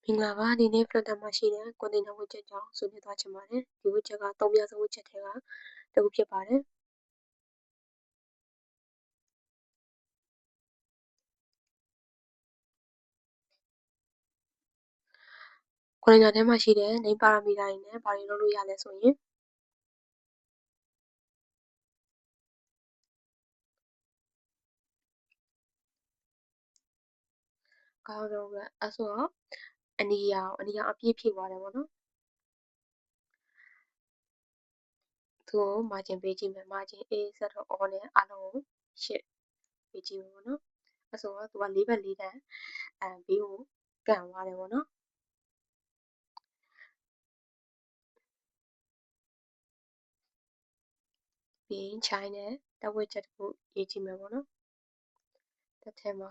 မင်္ဂလာပါဒီနေ့ Flutter မှာရှိတဲ့ container widget ကြောင့်ဆွေးနွေးသွားချင်ပါတယ်ဒီ widget ကသုံးများဆုံး widget ထဲကတစ်ခုဖြစ်ပါတယ်container ထဲမှာရှိတဲ့ name parameter တွေနဲ့ဘာတွေလုပ်လို့ရလဲဆိုရင်ကောင်းတော့အဲ့ဆိုတော့အနီရောင်အပြည့်ဖြည့်သွားတယ်ပေါ့နော်သူ့ကို margin ပေးကြည့်မယ် margin A set all နဲ့အားလုံးကို8ပေးကြည့်မယ်ပေါ့နော်အဲ့ဆိုတော့သူက4ဘက်4တန်းဘေးကိုကန်သွားတယ်ပေါ့နော်ပြီးရင် child နဲ့ တက် widget တစ်ခုရေးကြည့်မယ်ပေါ့နော်တစ်ထဲမှာ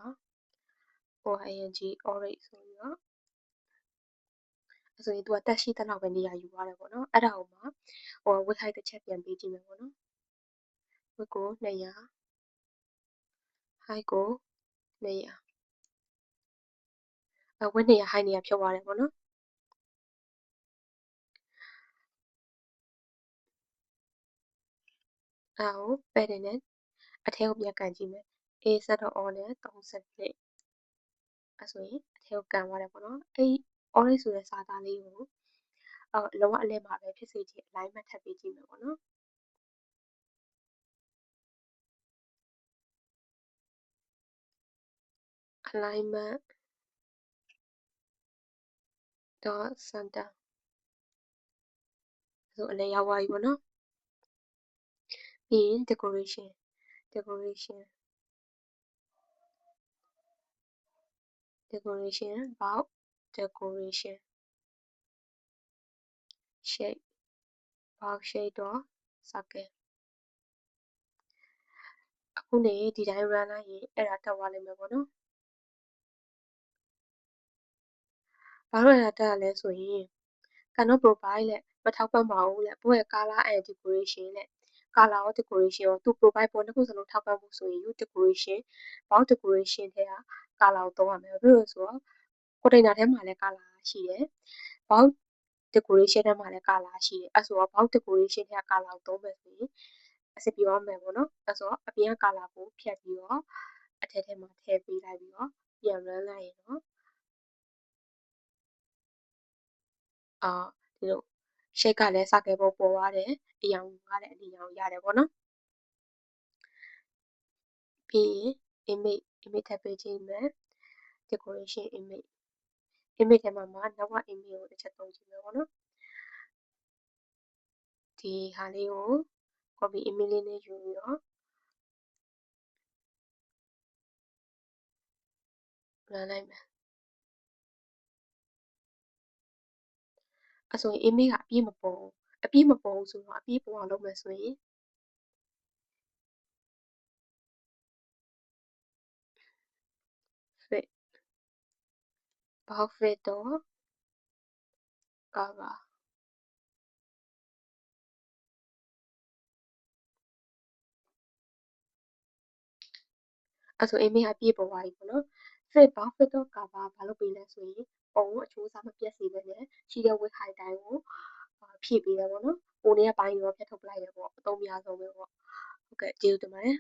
oing orange ဆိုပြီးတော့ဆိုရင်သူကတက်ရှိတဲ့လောက်ပဲနေရာယူသွားတယ်ပေါ့နော်အဲ့ဒါကိုမှwidth height တစ်ချက်ပြန်ပေးကြည့်မယ်ပေါ့နော် width ကို200 height ကို200width 200 height 200ဖြုတ်သွားတယ်ပေါ့နော်အဲ့ဒါကို padding နဲ့အထဲကိုပြန်ကန်ကြည့်မယ် A set all နဲ့32အဲ့ဆိုရင်အထဲကိုကန်သွားတယ်ပေါ့နော်အဲ့ orange ဆိုတဲ့စာသားလေးကိုလုံးဝအလယ်မှာပဲဖြစ်စေချင် alignment ထပ်ပေးကြည့်မယ်ပေါ့နော် alignment dot center ဆိုအလယ်ရောက်သွားပြီပေါ့နော်ပြီးရင် decoration box decoration shape box shape တော့ circle အခုနေဒီတိုင်း run လိုက်ရင်အဲ့ဒါတက်သွားလိမ့်မယ်ပေါ့နော်ဘာလို့အဲ့ဒါတက်ရလဲဆိုရင် cannot provide လက်မထောက်ပံ့ပါဘူးလက်ဘို့ရဲ့ color and decoration လက် color ရော decoration ရောသူ provide ပေါ်နှစ်ခုစလုံးထောက်ပံ့ဖို့ဆိုရင် decoration box decoration ထဲက color ကိုသုံးရမယ်ဘာလို့လဲဆိုတော့ container ထဲမှာလည်း color ရှိတယ် box decoration ထဲမှာလည်း color ရှိတယ်အဲ့ဆိုတော့ box decoration ထဲက color ကိုသုံးမယ်ဆိုရင်အဆင်ပြေသွားမယ်ပေါ့နော်အဲ့ဆိုတော့အပြင်က color ကိုဖြတ်ပြီးတော့အထဲမှာထည့်ပေးလိုက်ပြီးတော့ပြန် run လိုက်ရင်တော့ဒီလို shape ကလည်း circle ပုံပေါ်သွားတယ်အရောင်ကလည်းအနီရောင်ရတယ်ပေါ့နော်ပြီးရင် image ထပ်ပေးကြည့်မယ် decoration image ထဲမှာနောက် image ကိုတစ်ချက်သုံးကြည့်မယ်ပေါ့နော်ဒီဟာလေးကို copy image လေးနဲ့ယူပြီးတော့ run လိုက်မယ်အဲ့ဆိုရင် image ကအပြည့်မပေါ်ဘူးအပြည့်မပေါ်ဘူးဆိုတော့အပြည့်ပေါ်အောင်လုပ်မယ်ဆိုရင် fit box fit တော့ cover အဲ့ဆို image အပြည့်ပေါ်သွားပြီပေါ့နော် fit box fit တော့ cover ဘာလုပ်ပေးလဲဆိုရင်ပုံကိုအချိုးအစားမပြတ်စေဘဲနဲ့ရှိတဲ့ width height တိုင်းကိုဖြည့်ပေးတယ်ပေါ့နော်ပုံထဲကပိုင်းရောဖြတ်ထုတ်ပလိုက်တယ်ပေါ့အသုံးများဆုံးပဲပေါ့ဟုတ်ကဲ့ကျေးဇူးတင်ပါတယ်